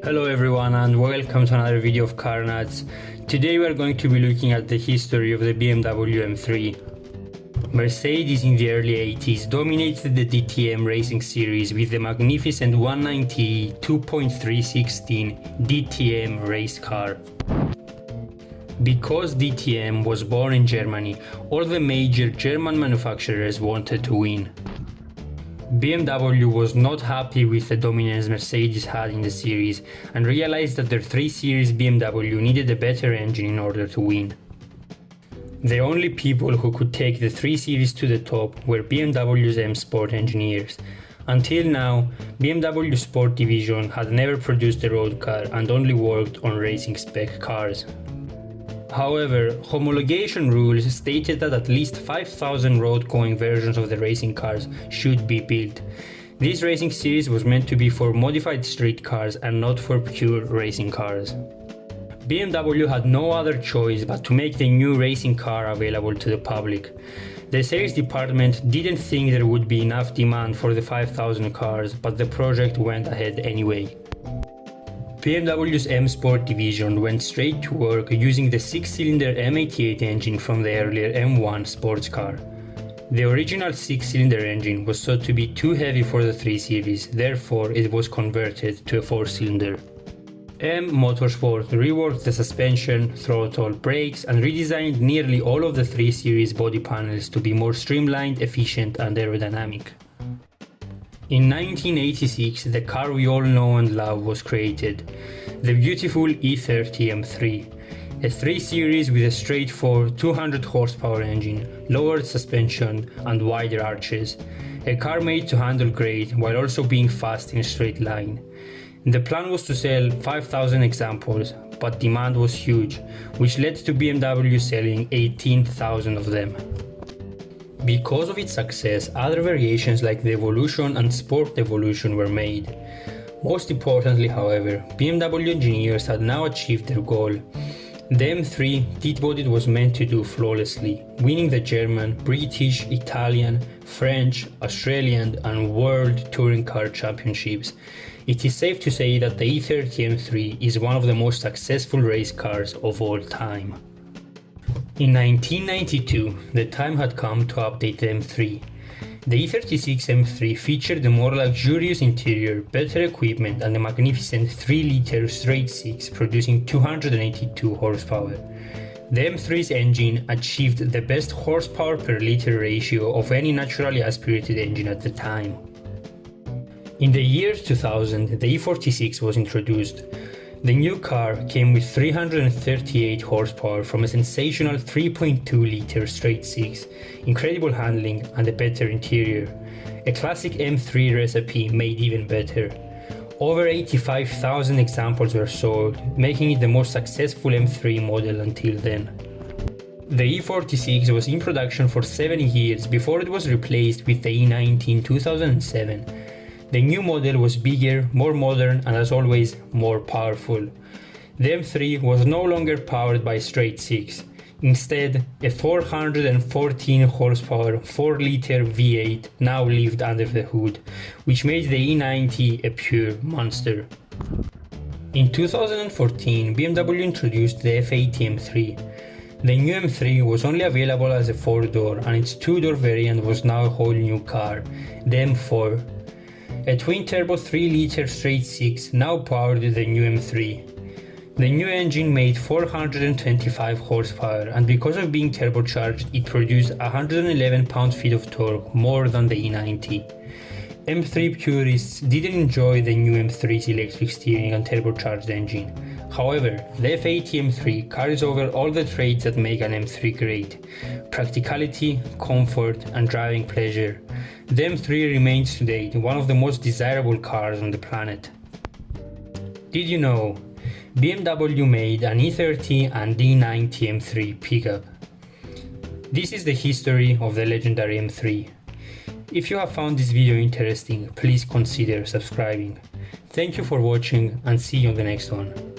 Hello everyone and welcome to another video of Car Nuts. Today we are going to be looking at the history of the BMW M3. Mercedes in the early 80s dominated the DTM racing series with the magnificent 190 2.316 DTM race car. Because DTM was born in Germany, all the major German manufacturers wanted to win. BMW was not happy with the dominance Mercedes had in the series and realized that their 3 Series BMW needed a better engine in order to win. The only people who could take the 3 Series to the top were BMW's M Sport engineers. Until now, BMW Sport division had never produced a road car and only worked on racing spec cars. However, homologation rules stated that at least 5,000 road-going versions of the racing cars should be built. This racing series was meant to be for modified street cars and not for pure racing cars. BMW had no other choice but to make the new racing car available to the public. The sales department didn't think there would be enough demand for the 5,000 cars, but the project went ahead anyway. BMW's M Sport division went straight to work using the 6-cylinder M88 engine from the earlier M1 sports car. The original 6-cylinder engine was thought to be too heavy for the 3 Series, therefore it was converted to a 4-cylinder. M Motorsport reworked the suspension, throttle, brakes and redesigned nearly all of the 3 Series body panels to be more streamlined, efficient and aerodynamic. In 1986, the car we all know and love was created, the beautiful E30 M3, a 3 Series with a straight 4 200 horsepower engine, lowered suspension and wider arches, a car made to handle great while also being fast in a straight line. The plan was to sell 5,000 examples, but demand was huge, which led to BMW selling 18,000 of them. Because of its success, other variations like the Evolution and Sport Evolution were made. Most importantly, however, BMW engineers had now achieved their goal. The M3 did what it was meant to do flawlessly, winning the German, British, Italian, French, Australian and World Touring Car Championships. It is safe to say that the E30 M3 is one of the most successful race cars of all time. In 1992, the time had come to update the M3. The E36 M3 featured a more luxurious interior, better equipment and a magnificent 3-liter straight 6 producing 282 horsepower. The M3's engine achieved the best horsepower per liter ratio of any naturally aspirated engine at the time. In the year 2000, the E46 was introduced. The new car came with 338 horsepower from a sensational 3.2-liter straight 6, incredible handling and a better interior. A classic M3 recipe made even better. Over 85,000 examples were sold, making it the most successful M3 model until then. The E46 was in production for 7 years before it was replaced with the E90 in 2007. The new model was bigger, more modern and as always more powerful. The M3 was no longer powered by straight 6. Instead, a 414 horsepower 4-liter V8 now lived under the hood, which made the E90 a pure monster. In 2014, BMW introduced the F80 M3. The new M3 was only available as a 4-door and its 2-door variant was now a whole new car, the M4. A twin-turbo 3-liter straight 6 now powered the new M3. The new engine made 425 horsepower and because of being turbocharged it produced 111 pound-feet of torque, more than the E90. M3 purists didn't enjoy the new M3's electric steering and turbocharged engine. However, the F80 M3 carries over all the traits that make an M3 great: practicality, comfort and driving pleasure. The M3 remains today one of the most desirable cars on the planet. Did you know? BMW made an E30 and E90 M3 pickup. This is the history of the legendary M3. If you have found this video interesting, please consider subscribing. Thank you for watching and see you on the next one.